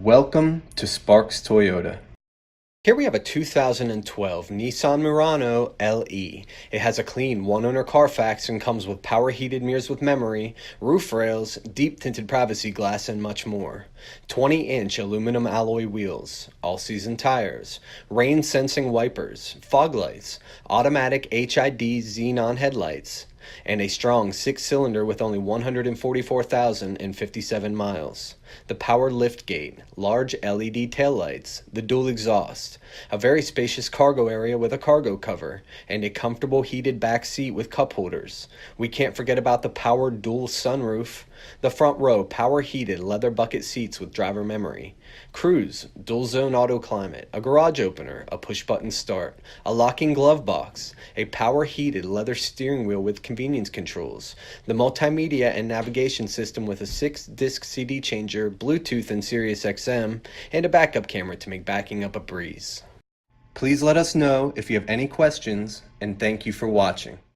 Welcome to Sparks Toyota. Here we have a 2012 Nissan Murano LE. It has a clean one-owner CARFAX and comes with power heated mirrors with memory, roof rails, deep tinted privacy glass, and much more. 20-inch aluminum alloy wheels, all-season tires, rain-sensing wipers, fog lights, automatic HID xenon headlights, and a strong 6-cylinder with only 144,057 miles. The power liftgate, large LED taillights, the dual exhaust, a very spacious cargo area with a cargo cover, and a comfortable heated back seat with cup holders. We can't forget about the power dual sunroof, the front row power heated leather bucket seats with driver memory, cruise, dual zone auto climate, a garage opener, a push button start, a locking glove box, a power heated leather steering wheel with convenience controls, the multimedia and navigation system with a 6-disc CD changer, Bluetooth and SIRIUSXM, and a backup camera to make backing up a breeze. Please let us know if you have any questions, and thank you for watching.